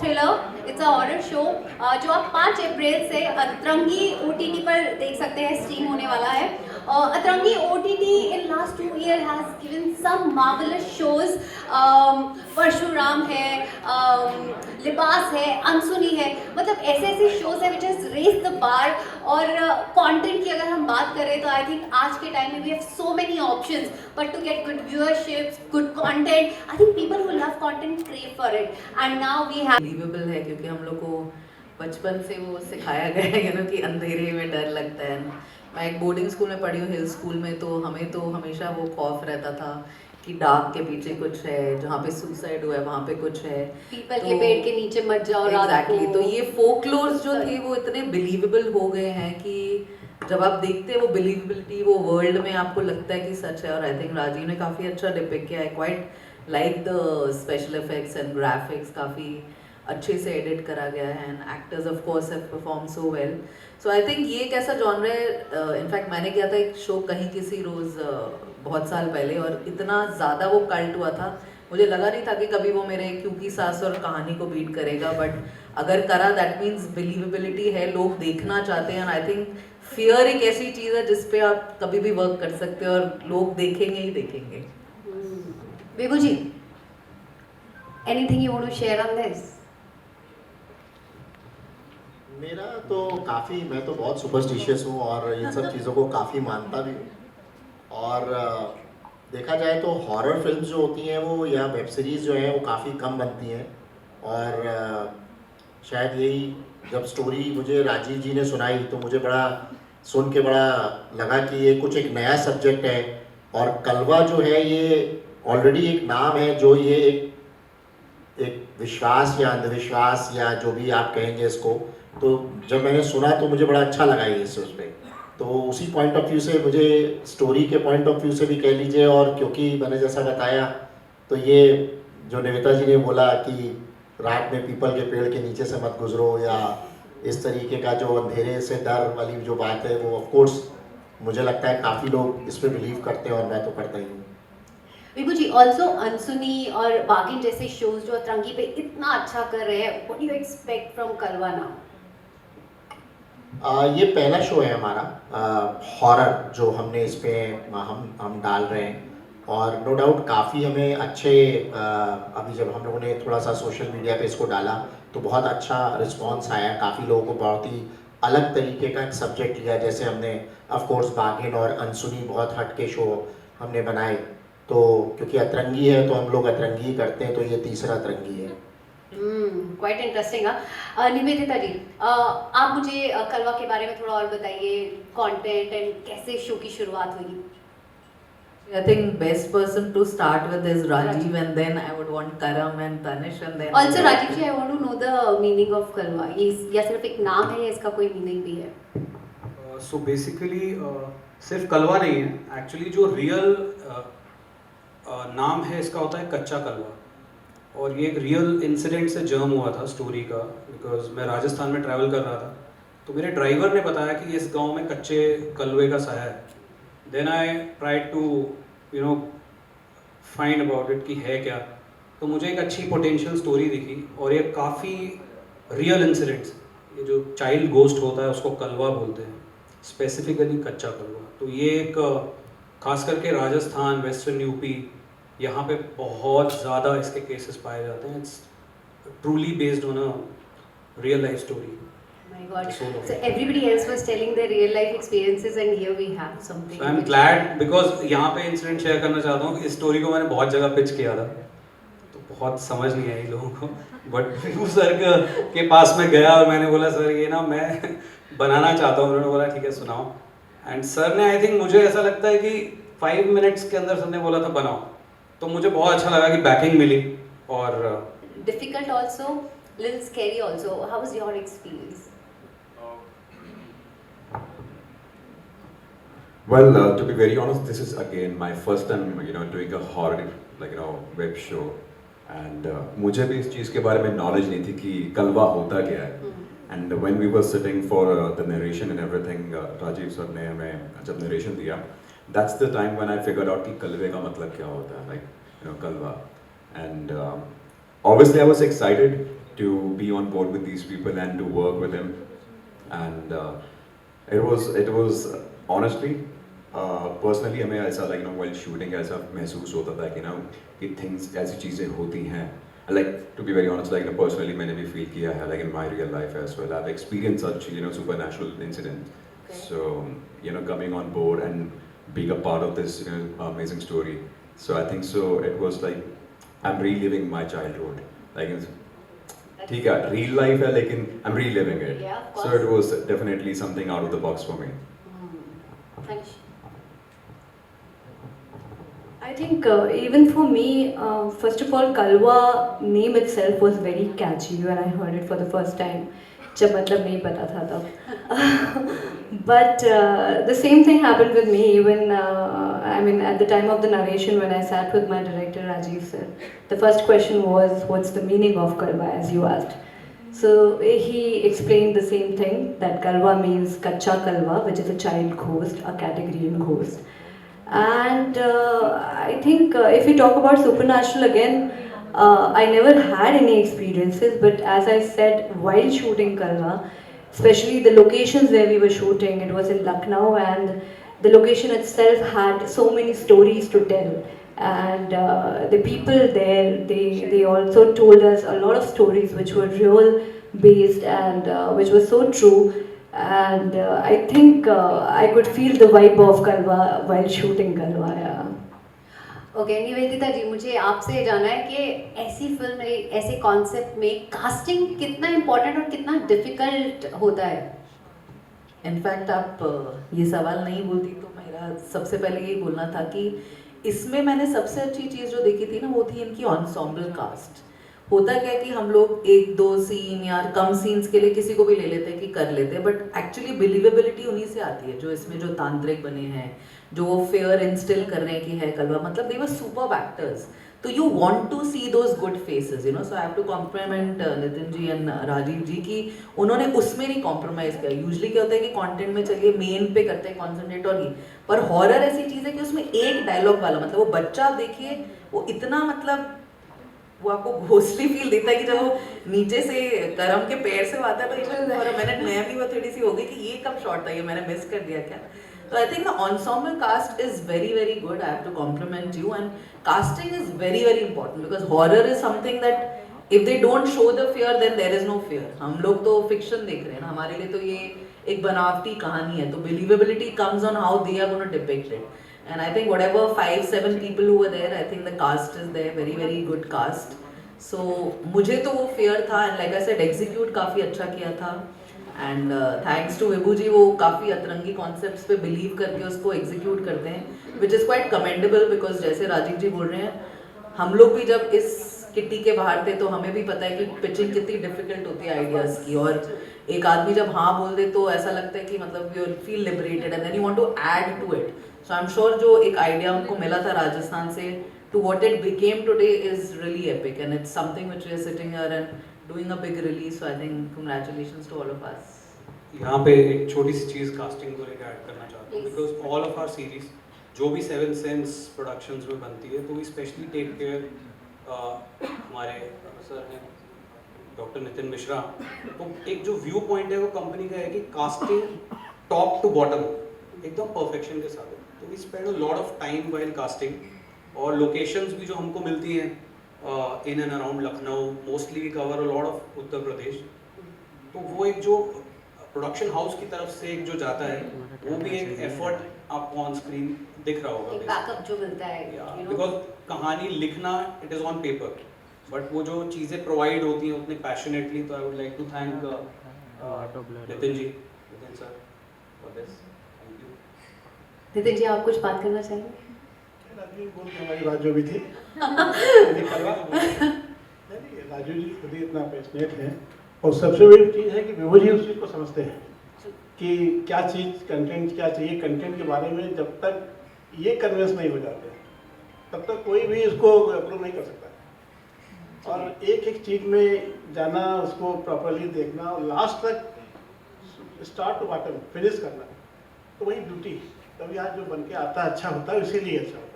Thriller, it's a horror show जो आप 5 अप्रैल से अतरंगी OTT पर देख सकते हैं, स्ट्रीम होने वाला है। Atrangi OTT in last 2 year has given some marvellous shows. Parshuram है, लिबास है, अनसुनी है, मतलब ऐसे ऐसे शोज है which has raise the bar. और कंटेंट की अगर हम बात करें तो आई थिंक आज के टाइम में we have so many options, but to get good viewerships, good content, I think people who love content crave for it. And now we have believable है क्योंकि हम लोग को बचपन से वो सिखाया गया है कि अंधेरे में डर लगता है। मैं एक बोर्डिंग स्कूल में पढ़ी हूँ, हिल स्कूल में, तो हमें तो हमेशा वो खौफ रहता था कि डार्क के पीछे कुछ है, जहाँ पे सुसाइड हुआ है वहाँ पे कुछ है, पीपल के पेड़ के नीचे मत जाओ रात को। एग्जैक्टली। तो ये फोकलोर्स जो थे वो इतने बिलीवेबल हो गए हैं कि जब आप देखते हैं वो बिलीवेबिलिटी वो वर्ल्ड में आपको लगता है कि सच है। और आई थिंक राजीव ने काफ़ी अच्छा डिपिक्ट किया है। Quite like the special effects and graphics, काफ़ी अच्छे से एडिट करा गया है, and actors of course have perform so well. So I think ये एक ऐसा जॉनर है। इनफैक्ट मैंने किया था एक शो कहीं किसी रोज़ बहुत साल पहले, और इतना ज़्यादा वो कल्ट हुआ था, मुझे लगा नहीं था कि कभी वो मेरे क्योंकि सास और कहानी को बीट करेगा, बट अगर करा दैट मीन्स बिलीवेबिलिटी है, लोग देखना चाहते हैं। आई थिंक फियर एक ऐसी चीज़ है जिस पे आप कभी भी वर्क कर सकते हो और लोग देखेंगे ही देखेंगे। Vibhu ji, anything you want to share on this? मेरा तो काफ़ी, मैं तो बहुत सुपरस्टिशियस हूँ और इन सब चीज़ों को काफ़ी मानता भी हूँ। और देखा जाए तो हॉरर फिल्म्स जो होती हैं वो, या वेब सीरीज़ जो है वो काफ़ी कम बनती हैं। और शायद यही, जब स्टोरी मुझे राजीव जी ने सुनाई तो मुझे बड़ा सुन के बड़ा लगा कि ये कुछ एक नया सब्जेक्ट है। और कलवा जो है ये ऑलरेडी एक नाम है, जो ये एक विश्वास या अंधविश्वास या जो भी आप कहेंगे इसको, तो जब मैंने सुना तो मुझे बड़ा अच्छा लगा ये इस पे। तो उसी पॉइंट ऑफ व्यू से, मुझे स्टोरी के पॉइंट ऑफ व्यू से भी कह लीजिए, और क्योंकि मैंने जैसा बताया तो ये जो निवेता जी ने बोला कि रात में पीपल के पेड़ के नीचे से मत गुजरो, या इस तरीके का जो अंधेरे से डर वाली जो बात है, वो ऑफ कोर्स मुझे लगता है काफ़ी लोग इस पर बिलीव करते हैं, और मैं तो करता ही हूँ। विभू जी, ऑल्सो अनसुनी और बागिन जैसे शोज जो अतरंगी पे इतना अच्छा कर रहे हैं, what do you expect from Kalwa now? ये पहला शो है हमारा हॉरर जो हमने इस पे हम डाल रहे हैं। और नो डाउट काफ़ी हमें अच्छे, अभी जब हम लोगों ने थोड़ा सा सोशल मीडिया पे इसको डाला तो बहुत अच्छा रिस्पांस आया। काफ़ी लोगों को बहुत ही अलग तरीके का एक सब्जेक्ट लिया, जैसे हमने ऑफ कोर्स बागिन और अनसुनी बहुत हट के शो हमने बनाए। तो क्योंकि अतरंगी है तो हम लोग अतरंगी ही करते हैं, तो ये तीसरा अतरंगी है। Quite interesting. निवेदिता जी, आप मुझे कलवा के बारे में थोड़ा और बताइए, कंटेंट एंड कैसे शो की शुरुआत हुई? I think best person to start with is Rajiv, and then I would want Karam and Tanish, and then also Rajeev ji, I want to know the meaning of Kalwa. ये या सिर्फ एक नाम है या इसका कोई मीनिंग भी है? सो बेसिकली सिर्फ कलवा नहीं है, एक्चुअली जो रियल नाम है इसका होता है कच्चा कलवा। और ये एक रियल इंसिडेंट से जर्म हुआ था स्टोरी का, बिकॉज मैं राजस्थान में ट्रैवल कर रहा था, तो मेरे ड्राइवर ने बताया कि इस गांव में कच्चे कलवे का साया है। Then I tried to find about it कि है क्या। तो मुझे एक अच्छी पोटेंशियल स्टोरी दिखी, और ये काफ़ी रियल इंसिडेंट्स, ये जो चाइल्ड गोस्ट होता है उसको कलवा बोलते हैं, स्पेसिफिकली कच्चा कलवा। तो ये एक खास करके राजस्थान, वेस्टर्न यूपी, यहाँ पे बहुत ज़्यादा इसके केसेस पाए जाते हैं। It's truly based on a real life story. My God. So everybody else was telling their real life experiences, and here we have something. I am glad, because यहाँ पे इंसिडेंट शेयर करना चाहता हूँ। इस story को मैंने बहुत जगह पिच किया था, तो बहुत समझ नहीं आई लोगों को, बट विभू सर के पास में गया और मैंने बोला सर ये ना मैं बनाना चाहता हूँ। उन्होंने बोला ठीक है सुनाओ। एंड सर ने, आई थिंक मुझे ऐसा लगता है कि 5 मिनट्स के अंदर सर ने बोला था बनाओ, तो मुझे बहुत अच्छा लगा कि बैकिंग मिली। और difficult also, little scary also. How was your experience? Well, to be very honest, this is again my first time, doing a horror, web show, and मुझे भी इस चीज़ के बारे में knowledge नहीं थी कि कलवा होता क्या है. And when we were sitting for the narration and everything, Rajeev sir ने हमें जब narration दिया, that's the time when I figured out कि कलवे का मतलब क्या होता है, कलवा. And obviously I was excited to be on board with these people and to work with him. And it was honestly, personally हमें ऐसा like while shooting ऐसा महसूस होता था कि कि things ऐसी चीज़ें होती हैं. Like to be very honest, like personally मैंने भी feel किया है, like in my real life as well. I've experienced such supernatural incidents. Okay. So coming on board and being a part of this amazing story. So I think so it was like I'm reliving my childhood. Like ठीक है, real life है लेकिन I'm reliving it. Yeah, of So course. it was definitely something out of the box for me. Thanks. I think even for me, first of all, Kalwa name itself was very catchy when I heard it for the first time. जब मतलब नहीं पता था तब. But the same thing happened with me even, I mean, at the time of the narration when I sat with my director Rajiv sir. The first question was, what's the meaning of Kalwa, as you asked. So he explained the same thing, that Kalwa means Kacha Kalwa, which is a child ghost, a category in ghost. And I think if we talk about supernatural again, I never had any experiences, but as I said, while shooting Kalwa, especially the locations where we were shooting, it was in Lucknow, and the location itself had so many stories to tell. And the people there, they also told us a lot of stories which were real based and which was so true. And I think I could feel the vibe of Kalwa while shooting Kalwa. Yeah. Okay Nivedita ji, मुझे आपसे जानना है कि ऐसी film ऐसे concept में casting कितना important और कितना डिफिकल्ट होता है. इनफैक्ट आप ये सवाल नहीं बोलती तो मेरा सबसे पहले यही बोलना था कि इसमें मैंने सबसे अच्छी चीज़ जो देखी थी ना, वो थी इनकी ensemble कास्ट. होता क्या है कि हम लोग एक दो सीन या कम सीन्स के लिए किसी को भी ले लेते हैं कि कर लेते हैं, बट एक्चुअली बिलीवेबिलिटी उन्हीं से आती है जो इसमें जो तांत्रिक बने हैं, जो वो फेयर इंस्टिल कर रहे हैं कि है कलवा, मतलब दे वर सुपर्ब एक्टर्स. तो you want to see those good faces, so I have to compliment Nitin ji and Rajeev ji कि उन्होंने उसमें नहीं कॉम्प्रोमाइज़ किया. यूजुअली क्या होता है कि कंटेंट में चलिए मेन पे करते हैं कॉन्सेंट्रेट और ये, पर हॉरर ऐसी चीज़ है कि उसमें एक डायलॉग वाला, मतलब वो बच्चा आप देखिए वो इतना, मतलब वो आपको घोस्टली फील देता है कि जब वो नीचे से करम के पैर से आता है तो इवन फॉर अ मिनट मैं भी वो थोड़ी सी हो गई कि ये कब शॉट था, ये मैंने मिस कर दिया क्या. So I think the ensemble cast is very very good. I have to compliment you, and casting is very very important because horror is something that if they don't show the fear then there is no fear. हम लोग तो fiction देख रहे हैं ना, हमारे लिए तो ये एक बनावटी कहानी है, तो believability comes on how they are going to depict it. And I think whatever 5-7 people who were there, I think the cast is there, very very good cast. So मुझे तो वो fear था, and like I said execute काफ़ी अच्छा किया था. And thanks to विभू जी, वो काफ़ी अतरंगी कॉन्सेप्ट्स पे बिलीव करके उसको एग्जीक्यूट करते हैं, which is quite commendable. Because जैसे राजीव जी बोल रहे हैं, हम लोग भी जब इस किट्टी के बाहर थे तो हमें भी पता है कि पिचिंग कितनी डिफिकल्ट होती है आइडियाज़ की, और एक आदमी जब हाँ बोल दे तो ऐसा लगता है कि मतलब you feel liberated and then you want to add to it. So I am sure जो एक आइडिया उनको मिला था राजस्थान से to what it became today is really epic, and it's something which we are sitting here and doing a big release. So I think congratulations to all of us. यहाँ पे एक छोटी सी चीज़ कास्टिंग को लेकर ऐड करना चाहता हूँ, because all of our series जो भी 7 सेंस प्रोडक्शंस में बनती है तो वी स्पेशली टेक केयर, हमारे सर हैं डॉक्टर नितिन मिश्रा, तो एक जो व्यू पॉइंट है वो कंपनी का है कि कास्टिंग टॉप टू बॉटम एकदम परफेक्शन के साथ है. तो we spend a lot of time while casting, और लोकेशंस भी जो हमको मिलती हैं in and around Lucknow, mostly we cover a lot of Uttar Pradesh. तो वो एक जो प्रोडक्शन हाउस की तरफ से एक जो जाता है वो भी एक एफर्ट आपको ऑन स्क्रीन दिख रहा होगा, बैकअप जो मिलता है, बिकॉज कहानी लिखना it is on paper, but वो जो चीज़ें प्रोवाइड होती हैं उतने पैशनेटली. तो I would like to thank Nitin ji, Nitin sir for this. Thank you. Nitin ji, आप कुछ बात करना चाहेंगे? हमारी बात जो भी थी राजू जी खुद ही इतना पैशनेट है, और सबसे बड़ी चीज़ है कि विभू जी उस चीज़ को समझते हैं कि क्या चीज़ कंटेंट क्या चाहिए. कंटेंट के बारे में जब तक ये कन्विंस नहीं हो जाते तब तक कोई भी इसको अप्रूव नहीं कर सकता. और एक एक चीज़ में जाना, उसको प्रॉपरली देखना और लास्ट तक स्टार्ट टू बॉटम फिनिश करना, तो वही ब्यूटी. तभी आज जो बन के आता है अच्छा होता है, इसीलिए अच्छा होता है.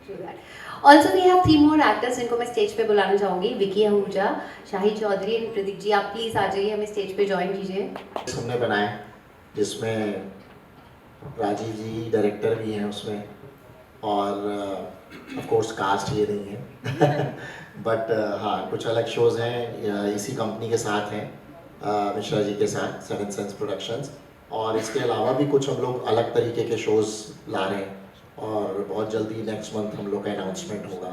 True that. Also, we have 3 more actors जिनको मैं स्टेज पे बुलाना चाहूँगी. विकी आहूजा, शाहिद चौधरी और प्रदीप जी, आप प्लीज़ आ जाइए, हमें स्टेज पे ज्वाइन कीजिए. हमने बनाया जिसमें राजीव जी डायरेक्टर भी हैं उसमें, और ऑफ कोर्स कास्ट ये नहीं है बट हाँ कुछ अलग शोज़ हैं इसी कंपनी के साथ हैं, मिश्रा जी के साथ, 7 सेंस प्रोडक्शंस, और इसके अलावा भी कुछ हम लोग अलग तरीके के शोज़ ला रहे हैं और बहुत जल्दी नेक्स्ट मंथ हम लोग का अनाउंसमेंट होगा.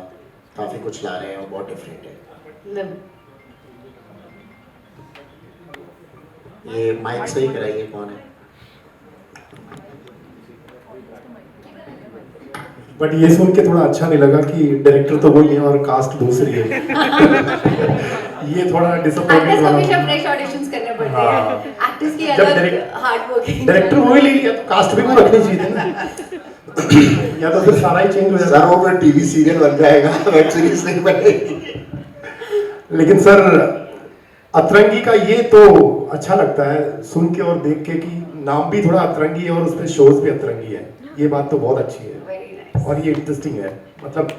काफ़ी कुछ ला रहे हैं और बहुत डिफरेंट है. ये माइक सही कराइए, कौन है? बट ये सुन के थोड़ा अच्छा नहीं लगा कि डायरेक्टर तो वही है और कास्ट दूसरी है. ये थोड़ा डिसअपॉइंटिंग एक्टर्स को वाला. हमेशा फ्रेश ऑडिशंस करने पड़ते हैं. हाँ. एक्टर्स की जब अलग direct- हार्ड वर्किंग. डायरेक्टर वही ले लिया तो कास्ट भी वो रखनी चाहिए थी ना. या तो फिर सारा ही चेंज हो सर जाता. वो फिर टीवी सीरियल बन जाएगा, वेब सीरीज नहीं बनेगी. लेकिन सर अतरंगी का ये तो अच्छा लगता है सुन के और देख के कि नाम भी थोड़ा अतरंगी है और उसमें शोज भी अतरंगी है. ये बात तो बहुत अच्छी है Very nice. और ये इंटरेस्टिंग है. मतलब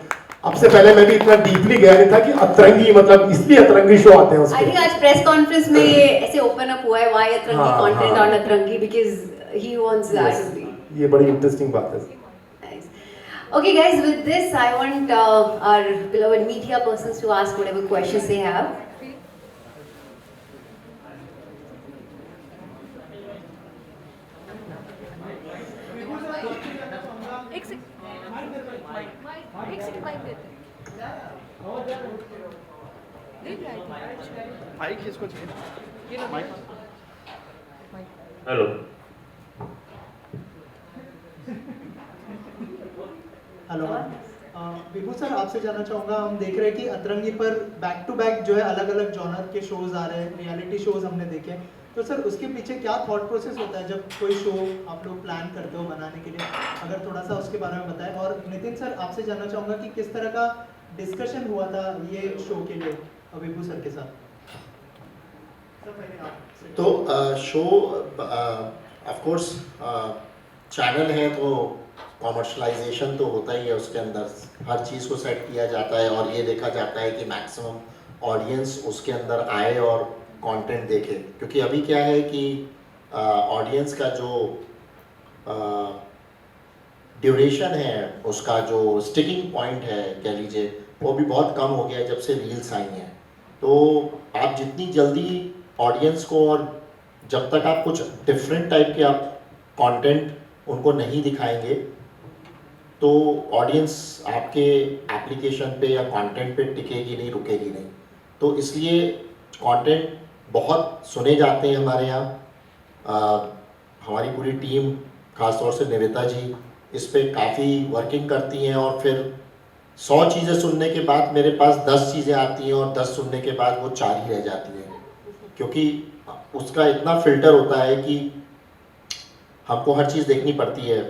अब से पहले मैं भी इतना डीपली गया नहीं था कि अतरंगी मतलब इसलिए अतरंगी शो आते हैं आई उसके. थिंक आज प्रेस कॉन्फ्रेंस में ये ऐसे ओपन अप हुआ है, व्हाई अतरंगी हाँ, कंटेंट हाँ. On Atrangi, because he wants that Yes. To be. ये बड़ी इंटरेस्टिंग बात है. Nice. Okay, guys, with this, I want our beloved media persons to ask whatever questions they have. Mic किसको चाहिए? Mic. Hello. Hello Vibhu sir, आपसे जानना चाहूँगा, हम देख रहे हैं कि अतरंगी पर बैक टू बैक जो है अलग अलग जॉनर के शोज आ रहे हैं, रियलिटी शोज हमने देखे. तो सर उसके पीछे क्या थॉट प्रोसेस होता है जब कोई शो आप लोग प्लान करते हो बनाने के लिए, अगर थोड़ा सा उसके बारे में बताएं. और नितिन सर, आपसे जानना चाहूँगा कि किस तरह का डिस्कशन हुआ था ये शो के लिए विभू सर के साथ. तो शो ऑफ कोर्स चैनल है तो कॉमर्शलाइजेशन तो होता ही है, उसके अंदर हर चीज़ को सेट किया जाता है और ये देखा जाता है कि मैक्सिमम ऑडियंस उसके अंदर आए और कंटेंट देखे. क्योंकि अभी क्या है कि ऑडियंस का जो ड्यूरेशन है, उसका जो स्टिकिंग पॉइंट है कह लीजिए, वो भी बहुत कम हो गया है जब से रील्स आई हैं. तो आप जितनी जल्दी ऑडियंस को, और जब तक आप कुछ डिफरेंट टाइप के आप कंटेंट उनको नहीं दिखाएंगे तो ऑडियंस आपके एप्लीकेशन पे या कंटेंट पे टिकेगी नहीं, रुकेगी नहीं. तो इसलिए कंटेंट बहुत सुने जाते हैं हमारे यहाँ. हमारी पूरी टीम, खासतौर से निवेता जी, इस पे काफ़ी वर्किंग करती हैं और फिर 100 चीज़ें सुनने के बाद मेरे पास 10 चीज़ें आती हैं और 10 सुनने के बाद वो 4 ही रह जाती हैं. क्योंकि उसका इतना फिल्टर होता है कि हमको हर चीज़ देखनी पड़ती है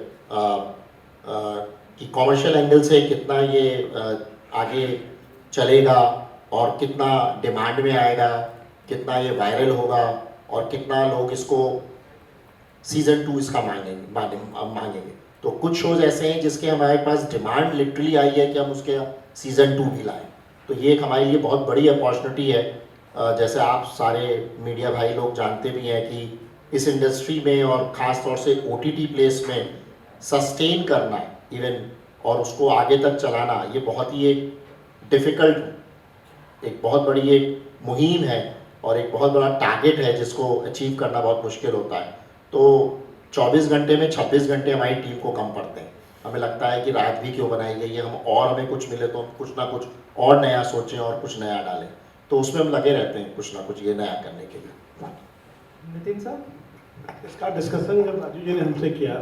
कि कॉमर्शियल एंगल से कितना ये आगे चलेगा और कितना डिमांड में आएगा, कितना ये वायरल होगा और कितना लोग इसको सीज़न 2 इसका मांगेंगे. तो कुछ शोज़ ऐसे हैं जिसके हमारे पास डिमांड लिटरली आई है कि हम उसके सीज़न 2 भी लाएं. तो ये एक हमारे लिए बहुत बड़ी अपॉर्चुनिटी है. जैसे आप सारे मीडिया भाई लोग जानते भी हैं कि इस इंडस्ट्री में और ख़ास तौर से OTT प्लेस में सस्टेन करना इवन और उसको आगे तक चलाना, ये बहुत ही एक डिफ़िकल्ट, एक बहुत बड़ी एक मुहिम है और एक बहुत बड़ा टारगेट है जिसको अचीव करना बहुत मुश्किल होता है. तो 24 घंटे में 26 घंटे हमारी टीम को कम पड़ते हैं. हमें लगता है कि रात भी क्यों बनाई गई है, हम और हमें कुछ मिले तो हम कुछ ना कुछ और नया सोचें और कुछ नया डालें. तो उसमें हम लगे रहते हैं कुछ ना कुछ ये नया करने के लिए. नितिन सर, इसका डिस्कशन जब राजू जी ने हमसे किया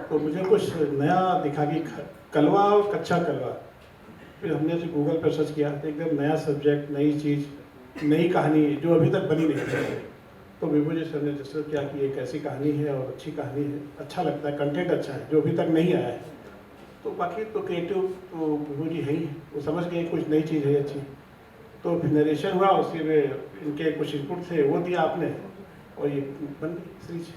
तो मुझे कुछ नया दिखा कि कलवा और कच्चा कलवा. फिर हमने उसे गूगल पर सर्च किया तो एकदम नया सब्जेक्ट, नई चीज़, नई कहानी जो अभी तक बनी नहीं थी. तो विभू जी सर ने डिस्कस किया कि एक ऐसी कहानी है और अच्छी कहानी है, अच्छा लगता है, कंटेंट अच्छा है जो अभी तक नहीं आया है. तो बाकी तो क्रिएटिव तो विभू जी है ही, वो समझ गए कुछ नई चीज़ है अच्छी. तो फिर नरेशन हुआ, उसके में इनके कुछ इनपुट थे वो दिया आपने और ये बन गई सीरीज.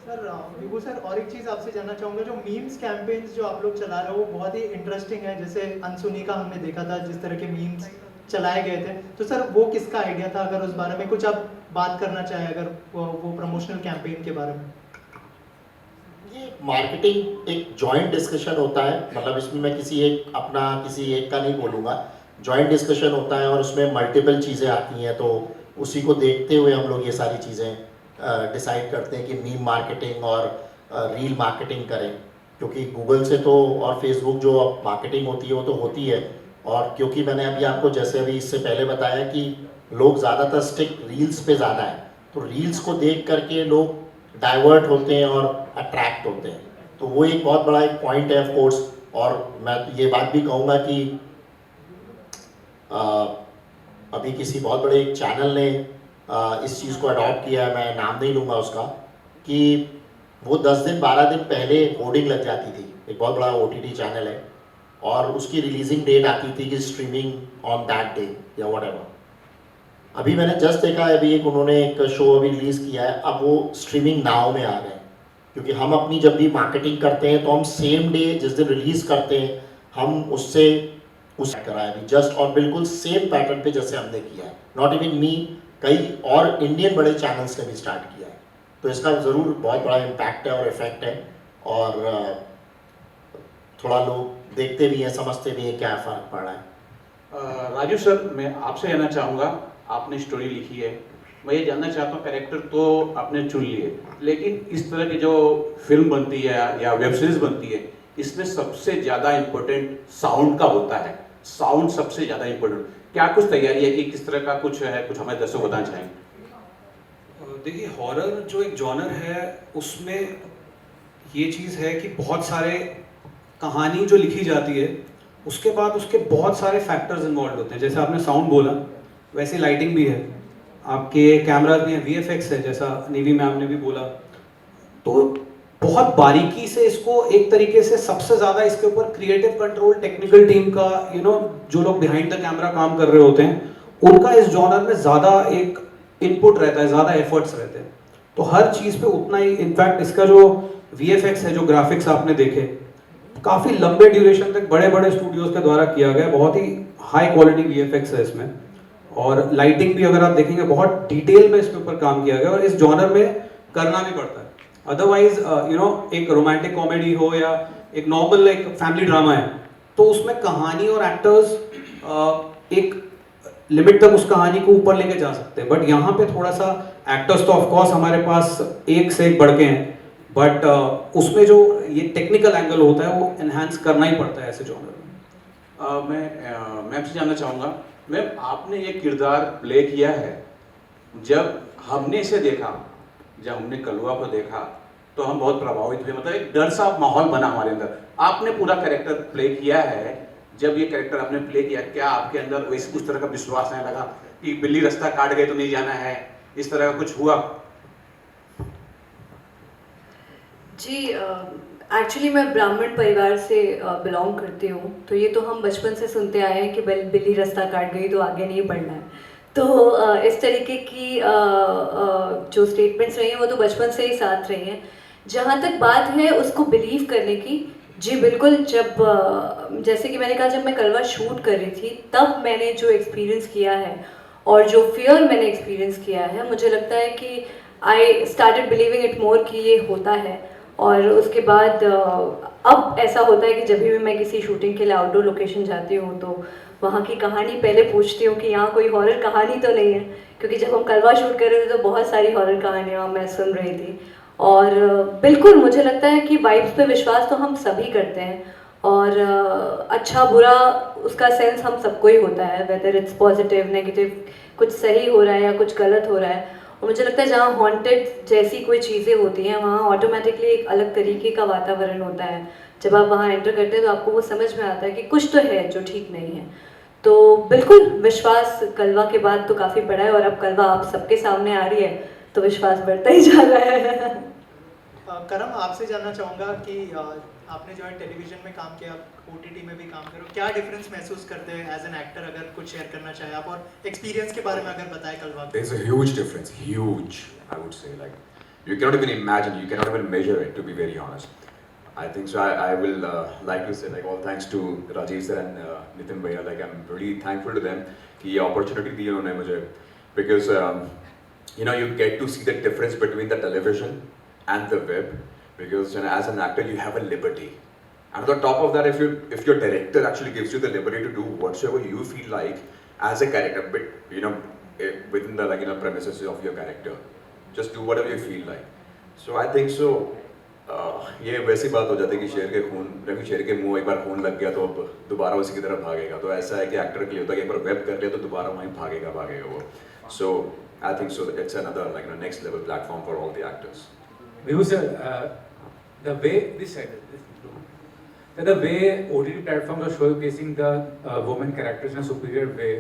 सर विभू सर, और एक चीज़ आपसे जानना चाहूँगा, जो मीम्स कैंपेन्स जो आप लोग चला रहे हो वो बहुत ही इंटरेस्टिंग है। जैसे अनसुनी का हमने देखा था, जिस तरह के मीम्स चलाए गए थे, तो सर वो किसका आइडिया था? अगर उस बारे में कुछ आप बात करना चाहें, अगर वो प्रमोशनल कैंपेन के बारे में। ये मार्केटिंग एक जॉइंट डिस्कशन होता है, मतलब इसमें मैं किसी एक का नहीं बोलूँगा, जॉइंट डिस्कशन होता है और उसमें मल्टीपल चीज़ें आती हैं, तो उसी को देखते हुए हम लोग ये सारी चीज़ें डिसाइड करते हैं कि मीम मार्केटिंग और रील मार्केटिंग करें, क्योंकि गूगल से तो और फेसबुक जो मार्केटिंग होती है वो तो होती है, और क्योंकि मैंने अभी आपको जैसे अभी इससे पहले बताया कि लोग ज़्यादातर स्टिक रील्स पे ज़्यादा है, तो रील्स को देख करके लोग डाइवर्ट होते हैं और अट्रैक्ट होते हैं, तो वो एक बहुत बड़ा एक पॉइंट है ऑफ कोर्स। और मैं ये बात भी कहूँगा कि अभी किसी बहुत बड़े एक चैनल ने इस चीज़ को अडॉप्ट किया है, मैं नाम नहीं लूँगा उसका, कि वो 10 दिन 12 दिन पहले होर्डिंग लग जाती थी, एक बहुत बड़ा OTT चैनल है, और उसकी रिलीजिंग डेट आती थी कि स्ट्रीमिंग ऑन दैट डे या व्हाटएवर। अभी मैंने जस्ट देखा है, अभी एक उन्होंने एक शो अभी रिलीज़ किया है, अब वो स्ट्रीमिंग नाउ में आ गए, क्योंकि हम अपनी जब भी मार्केटिंग करते हैं तो हम सेम डे जिस दिन रिलीज़ करते हैं हम उससे उस कराया भी जस्ट और बिल्कुल सेम पैटर्न पे जैसे हमने किया है, नॉट इवन मी, कई और इंडियन बड़े चैनल्स ने भी स्टार्ट किया है, तो इसका ज़रूर बहुत बड़ा इम्पैक्ट है और इफेक्ट है, और थोड़ा लोग देखते भी हैं, समझते भी हैं क्या फ़र्क पड़ रहा है। राजू सर, मैं आपसे जानना चाहूँगा, आपने स्टोरी लिखी है, मैं ये जानना चाहता हूँ, कैरेक्टर तो आपने चुन लिए, लेकिन इस तरह की जो फिल्म बनती है या वेब सीरीज बनती है, इसमें सबसे ज़्यादा इम्पोर्टेंट साउंड का होता है, साउंड सबसे ज़्यादा इम्पोर्टेंट। क्या कुछ तैयारी है कि किस तरह का कुछ है, कुछ हमें दर्शकों को बताना चाहेंगे? देखिए, हॉरर जो एक जॉनर है उसमें ये चीज़ है कि बहुत सारे कहानी जो लिखी जाती है उसके बाद उसके बहुत सारे फैक्टर्स इन्वॉल्व होते हैं। जैसे आपने साउंड बोला, वैसे लाइटिंग भी है, आपके कैमराज भी हैं, VFX है, जैसा नेवी मैम ने भी बोला, तो बहुत बारीकी से इसको एक तरीके से सबसे ज़्यादा इसके ऊपर क्रिएटिव कंट्रोल टेक्निकल टीम का, जो लोग बिहाइंड द कैमरा काम कर रहे होते हैं, उनका इस जॉनर में ज़्यादा एक इनपुट रहता है, ज़्यादा एफर्ट्स रहते हैं, तो हर चीज़ पे उतना ही। इनफैक्ट इसका जो VFX है, जो ग्राफिक्स आपने देखे, काफ़ी लंबे ड्यूरेशन तक बड़े बड़े स्टूडियोज़ के द्वारा किया गया, बहुत ही हाई क्वालिटी VFX है इसमें, और लाइटिंग भी अगर आप देखेंगे बहुत डिटेल में इसके ऊपर काम किया गया, और इस जॉनर में करना भी पड़ता है। अदरवाइज एक रोमांटिक कॉमेडी हो या एक नॉर्मल एक फैमिली ड्रामा है, तो उसमें कहानी और एक्टर्स एक लिमिट तक उस कहानी को ऊपर लेके जा सकते हैं, बट यहाँ पे थोड़ा सा एक्टर्स तो ऑफकोर्स हमारे पास एक से एक बढ़ के हैं, बट उसमें जो ये टेक्निकल एंगल होता है वो एनहांस करना ही पड़ता है ऐसे जॉनर में। मैं आपसे जानना चाहूँगा, मैम, आपने ये किरदार प्ले किया है, जब हमने इसे देखा, जब हमने कलवा को देखा, तो हम बहुत प्रभावित हुए, मतलब एक डर सा माहौल बना हमारे अंदर। आपने पूरा कैरेक्टर प्ले किया है, जब ये कैरेक्टर आपने प्ले किया, क्या आपके अंदर वैसे उस तरह का विश्वास आने लगा कि बिल्ली रास्ता काट गए तो नहीं जाना है, इस तरह का कुछ हुआ? जी, एक्चुअली मैं ब्राह्मण परिवार से बिलोंग करती हूँ, तो ये तो हम बचपन से सुनते आए हैं कि बिल्ली रास्ता काट गई तो आगे नहीं बढ़ना है, तो इस तरीके की जो स्टेटमेंट्स रही हैं वो तो बचपन से ही साथ रही हैं। जहाँ तक बात है उसको बिलीव करने की, जी बिल्कुल, जब जैसे कि मैंने कहा, जब मैं कलवा शूट कर रही थी तब मैंने जो एक्सपीरियंस किया है और जो फियर मैंने एक्सपीरियंस किया है, मुझे लगता है कि I started believing it more कि ये होता है। और उसके बाद अब ऐसा होता है कि जब भी मैं किसी शूटिंग के लिए आउटडोर लोकेशन जाती हूँ तो वहाँ की कहानी पहले पूछती हूँ कि यहाँ कोई हॉरर कहानी तो नहीं है, क्योंकि जब हम कलवा शूट कर रहे थे तो बहुत सारी हॉरर कहानियाँ मैं सुन रही थी। और बिल्कुल मुझे लगता है कि वाइब्स पे विश्वास तो हम सभी करते हैं, और अच्छा बुरा उसका सेंस हम सबको ही होता है, वेदर इट्स पॉजिटिव नेगेटिव, कुछ सही हो रहा है या कुछ गलत हो रहा है। और मुझे लगता है जहाँ हॉन्टेड जैसी कोई चीज़ें होती हैं वहाँ ऑटोमेटिकली एक अलग तरीके का वातावरण होता है। जब आप वहाँ एंटर करते हैं तो आपको वो समझ में आता है कि कुछ तो है जो ठीक नहीं है। तो बिल्कुल विश्वास कलवा के बाद तो काफ़ी बड़ा है, और अब कलवा आप सबके सामने आ रही है तो विश्वास बढ़ता ही जा रहा है। करम, आपसे जानना चाहूँगा कि आपने जो है टेलीविज़न में काम किया, OTT में भी काम करो, क्या डिफरेंस महसूस करते हैं एज एन एक्टर? अगर कुछ शेयर करना चाहें आप, और एक्सपीरियंस के बारे में अगर बताएं कलवा। There's a huge difference, huge, I would say, like you cannot even imagine, you cannot even measure it, to be very honest. I think so. I will like to say like all thanks to Rajiv sir and Nitin Bhaiya. Like I'm really thankful to them कि ये opportunity दी उन्होंने मुझे, because you know, you get to see the difference between the television and the web, because you know, as an actor you have a liberty, and on top of that, if your director actually gives you the liberty to do whatsoever you feel like as a character, but you know, within the like you know premises of your character, just do whatever you feel like. So I think so. ये वैसी बात हो जाती है कि शेर के मुंह एक बार खून लग गया तो अब दोबारा उसी की तरफ भागेगा. तो ऐसा है कि एक्टर के लिए होता है कि एक बार वेब कर लिया तो दोबारा वहीं भागेगा वो. So I think so it's another like next level platform for all the actors. Vibhu sir, the way the way OTT platforms are showcasing the women characters in a superior way,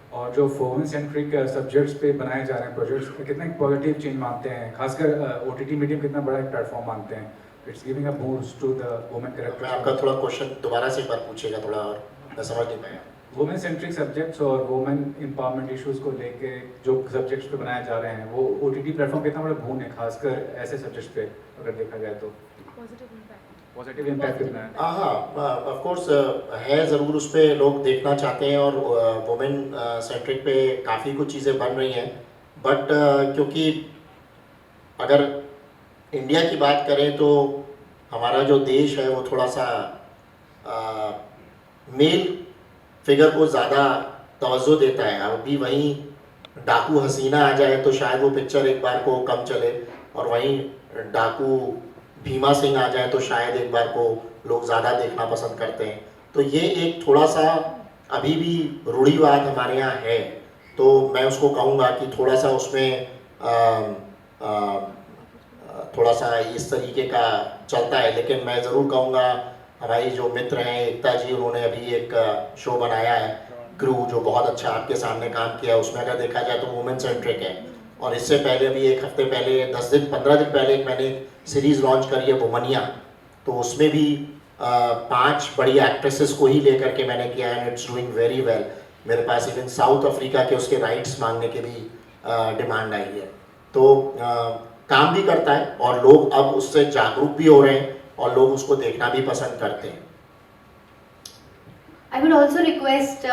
और जो women centric subjects पे बनाए जा रहे हैं projects, कितने positive change मानते हैं, खासकर ओटीटी मीडियम कितना बड़ा एक प्लेटफॉर्म मानते हैं. It's giving a boost to the women character. मैं आपका थोड़ा क्वेश्चन दोबारा से एक बार पूछिएगा, थोड़ा और मैं समझ नहीं पाया. वुमेन सेंट्रिक सब्जेक्ट्स और वुमेन एम्पावरमेंट इश्यूज को लेके जो सब्जेक्ट्स पे बनाए जा रहे हैं, वो ओटीटी प्लेटफॉर्म कितना बड़ा बून है, खासकर ऐसे सब्जेक्ट्स पे अगर देखा जाए तो. पॉजिटिव इम्पैक्ट कितना है? हाँ, ऑफ कोर्स है ज़रूर, उस पर लोग देखना चाहते हैं और वुमेन सेंट्रिक पे काफ़ी कुछ चीज़ें बन रही हैं. बट क्योंकि अगर इंडिया की बात करें तो हमारा जो देश है वो थोड़ा सा मेल फिगर को ज़्यादा तवज्जो देता है. अब भी वहीं डाकू हसीना आ जाए तो शायद वो पिक्चर एक बार को कम चले, और वहीं डाकू भीमा सिंह आ जाए तो शायद एक बार को लोग ज़्यादा देखना पसंद करते हैं. तो ये एक थोड़ा सा अभी भी रूढ़िवाद हमारे यहाँ है. तो मैं उसको कहूँगा कि थोड़ा सा उसमें थोड़ा सा इस तरीके का चलता है. लेकिन मैं ज़रूर कहूँगा हमारी जो मित्र हैं एकता जी, उन्होंने अभी एक शो बनाया है ग्रू, जो बहुत अच्छा आपके सामने काम किया. उसमें अगर देखा जाए तो वुमेन सेंट्रिक है. और इससे पहले भी एक हफ्ते पहले 10-15 दिन पहले मैंने सीरीज़ लॉन्च करी है वुमनिया. तो उसमें भी 5 बड़ी एक्ट्रेसेस को ही लेकर के मैंने किया है, and it's doing very well. मेरे पास इवन साउथ अफ्रीका के उसके राइट्स मांगने के भी डिमांड आई है. तो काम भी करता है और लोग अब उससे जागरूक भी हो रहे हैं और लोग उसको देखना भी पसंद करते हैं. I would also request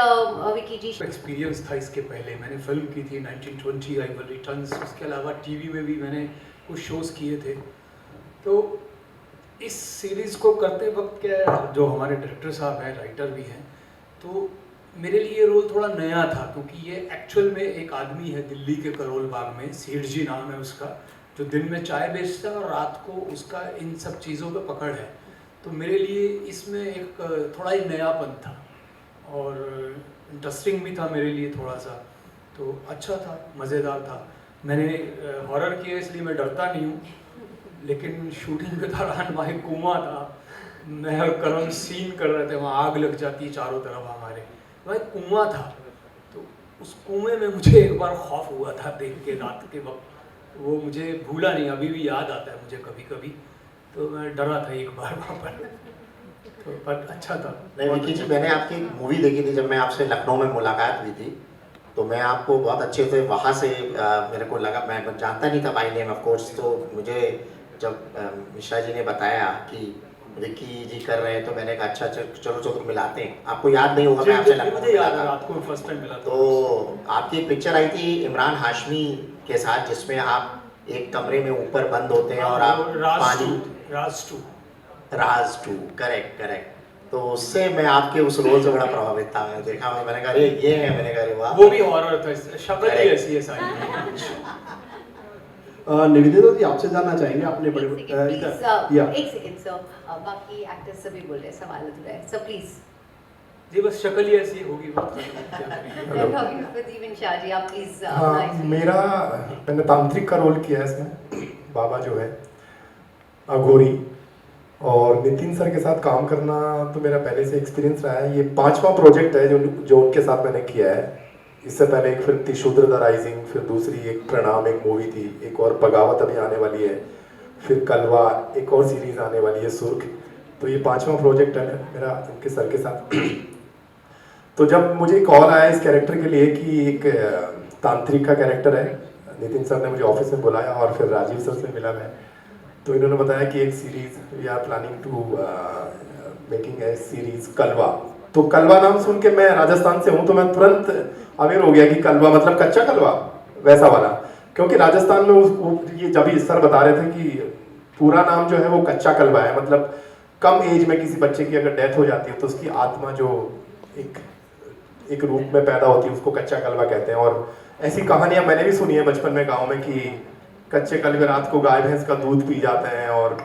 Vicky ji. Experience था इसके पहले, मैंने फिल्म की थी 1920 आई विल रिटर्न्स. उसके अलावा टीवी में भी मैंने कुछ शोज़ किए थे. तो इस सीरीज़ को करते वक्त क्या, जो हमारे डायरेक्टर साहब हैं, राइटर भी हैं, तो मेरे लिए रोल थोड़ा नया था, क्योंकि ये एक्चुअल में एक आदमी है दिल्ली के करोल बाग में, सेठ जी नाम है उसका, जो दिन में चाय बेचता है और रात को उसका इन सब चीज़ों पे पकड़ है. तो मेरे लिए इसमें एक थोड़ा ही नयापन था और इंटरेस्टिंग भी था मेरे लिए थोड़ा सा. तो अच्छा था, मज़ेदार था. मैंने हॉरर किया इसलिए मैं डरता नहीं हूँ, लेकिन शूटिंग के दौरान वहाँ एक कुआं था, मैं और करण सीन कर रहे थे, वहाँ आग लग जाती चारों तरफ हमारे, वहाँ एक कुआं था. तो उस कुएं में मुझे एक बार खौफ हुआ था देख के रात के वक्त, वो मुझे भूला नहीं, अभी भी याद आता है मुझे कभी कभी. तो मैं डरा था एक बार वहाँ पर. तो पर अच्छा था. नहीं विकी जी, मैंने आपकी मूवी देखी थी जब मैं आपसे लखनऊ में मुलाकात हुई थी. तो मैं आपको बहुत अच्छे से वहाँ से मेरे को लगा, मैं जानता नहीं था बाय नेम ऑफ कोर्स. तो मुझे जब मिश्रा जी ने बताया कि विकी जी कर रहे हैं तो मैंने कहा अच्छा चलो मिलाते हैं. आपको याद नहीं होगा, मैं आपसे लखनऊ में मिला था. आपको फर्स्ट टाइम मिला. तो आपकी एक पिक्चर आई थी इमरान हाशमी के साथ, जिसमें आप एक कमरे में ऊपर बंद होते हैं और आप पानी, राज 2 करेक्ट. तो उससे मैं आपके उस रोल से बड़ा प्रभावित था. मैं देखा, मैंने कहा अरे ये है, मैंने कहा वाह, वो भी हॉरर था, शक्ल ही ऐसी है सारी. निवेदिता जी आपसे जानना चाहेंगे, आपने बड़े एक सेकंड सर, बाकी एक्टर्स सभी बोल रहे हैं, सवाल अधूरा है सर, प्लीज. जी बस शक्ल ही ऐसी होगी. आप प्लीज. हाँ, मैंने तांत्रिक का रोल किया है इसमें, बाबा जो है अघोरी. और नितिन सर के साथ काम करना तो मेरा पहले से एक्सपीरियंस रहा है. ये 5वां प्रोजेक्ट है जो उनके साथ मैंने किया है. इससे पहले एक फिल्म थी शूद्र द राइजिंग, फिर दूसरी एक प्रणाम एक मूवी थी, एक और बगावत अभी आने वाली है, फिर कलवा, एक और सीरीज आने वाली है सुर्ख. तो ये 5वां प्रोजेक्ट है मेरा उनके सर के साथ. तो जब मुझे कॉल आया इस कैरेक्टर के लिए कि एक तांत्रिक का कैरेक्टर है नितिन सर ने मुझे ऑफिस में बुलाया और फिर राजीव सर से मिला मैं, तो इन्होंने बताया कि एक series we are planning to making a series Kalwa. तो कलवा नाम सुन के, मैं राजस्थान से हूँ तो मैं तुरंत अवेयर हो गया कि कलवा मतलब कच्चा कलवा, वैसा वाला। क्योंकि राजस्थान में ये जब सर बता रहे थे कि पूरा नाम जो है वो कच्चा कलवा है, मतलब कम एज में किसी बच्चे की अगर डेथ हो जाती है तो उसकी आत्मा जो एक रूप में पैदा होती है उसको कच्चा कलवा कहते हैं। और ऐसी कहानियां मैंने भी सुनी है बचपन में गांव में कि कच्चे कलवे रात को गाय भैंस का दूध पी जाते हैं और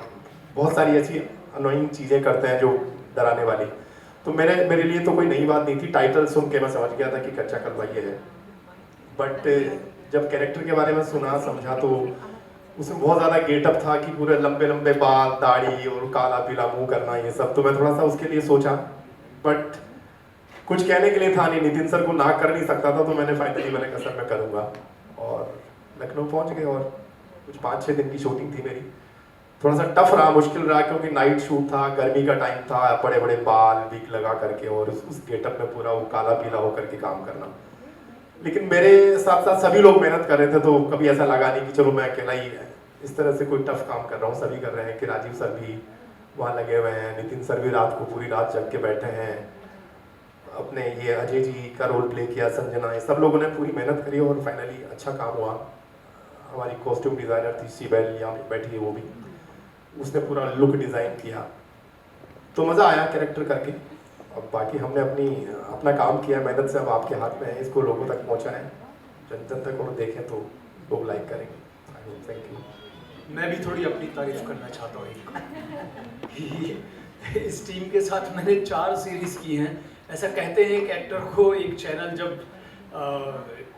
बहुत सारी ऐसी अनोइंग चीज़ें करते हैं जो डराने वाली। तो मेरे लिए तो कोई नई बात नहीं थी, टाइटल सुन के मैं समझ गया था कि कच्चा कलवा ये है। बट जब कैरेक्टर के बारे में सुना समझा तो उसमें बहुत ज़्यादा गेटअप था कि पूरे लंबे लंबे बाल, दाढ़ी और काला पीला मुंह करना, ये सब। तो मैं थोड़ा सा उसके लिए सोचा, बट कुछ कहने के लिए था नहीं, नितिन सर को ना कर नहीं सकता था, तो मैंने फाइनली कहा सर मैं करूँगा। और लखनऊ पहुँच गए और कुछ 5-6 दिन की शूटिंग थी मेरी। थोड़ा सा टफ रहा, मुश्किल रहा, क्योंकि नाइट शूट था, गर्मी का टाइम था, बड़े बड़े बाल विग लगा करके और उस गेटअप में पूरा वो काला पीला होकर के काम करना। लेकिन मेरे साथ साथ सभी लोग मेहनत कर रहे थे, तो कभी ऐसा लगा नहीं कि चलो मैं अकेला ही इस तरह से कोई टफ काम कर रहा हूँ। सभी कर रहे हैं कि राजीव सर भी वहाँ लगे हुए हैं, नितिन सर भी रात को पूरी रात जग के बैठे हैं, अपने ये अजय जी का रोल प्ले किया, संजना, ये सब लोगों ने पूरी मेहनत करी और फाइनली अच्छा काम हुआ। हमारी कॉस्ट्यूम डिज़ाइनर थी सीबेल, यहाँ बैठी है वो भी, उसने पूरा लुक डिज़ाइन किया। तो मज़ा आया कैरेक्टर करके। अब बाकी हमने अपना काम किया, मेहनत से अब आपके हाथ में है, इसको लोगों तक पहुँचाएं, जन जन तक और देखें तो लोग लाइक करेंगे। Thank you. मैं भी थोड़ी अपनी तारीफ करना चाहता हूँ। इस टीम के साथ मैंने 4 सीरीज की हैं। ऐसा कहते हैं कि एक्टर को एक चैनल जब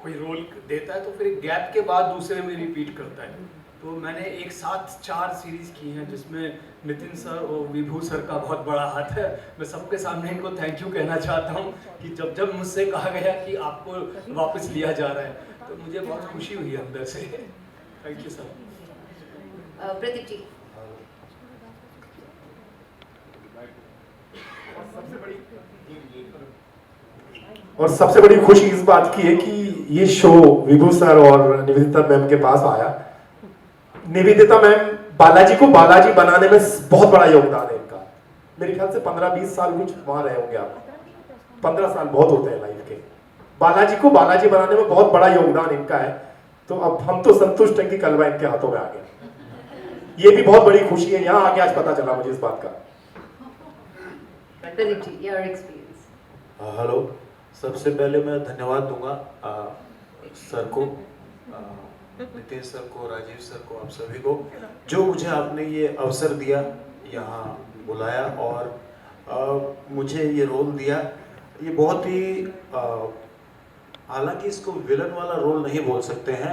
कोई रोल देता है तो फिर एक गैप के बाद दूसरे में रिपीट करता है। तो मैंने एक साथ 4 सीरीज की हैं जिसमें नितिन सर और विभू सर का बहुत बड़ा हाथ है। मैं सबके सामने इनको थैंक यू कहना चाहता हूँ कि जब मुझसे कहा गया कि आपको वापस लिया जा रहा है तो मुझे बहुत खुशी हुई अंदर से। Thank you sir. Pradeep ji. और सबसे बड़ी खुशी इस बात की है कि ये शो विभू सर और निवेदिता मैम के पास आया। निवेदिता मैम बालाजी को बालाजी बनाने में बहुत बड़ा योगदान है इनका। मेरे ख्याल से 15-20 साल कुछ वहां रहे होंगे आप। 15 साल बहुत होते हैं लाइफ के। बालाजी को बालाजी बनाने में बहुत बड़ा योगदान इनका है। तो अब हम तो संतुष्ट हैं कि कलवा इनके हाथों में आ गया। ये भी बहुत बड़ी खुशी है, यहाँ आके आज पता चला मुझे इस बात का। Pradeep ji, your experience. Hello, सबसे पहले मैं धन्यवाद दूंगा सर को, नितिन सर को, राजीव सर को, आप सभी को, जो मुझे आपने ये अवसर दिया, यहाँ बुलाया और मुझे ये रोल दिया। ये बहुत ही हालांकि इसको विलन वाला रोल नहीं बोल सकते हैं,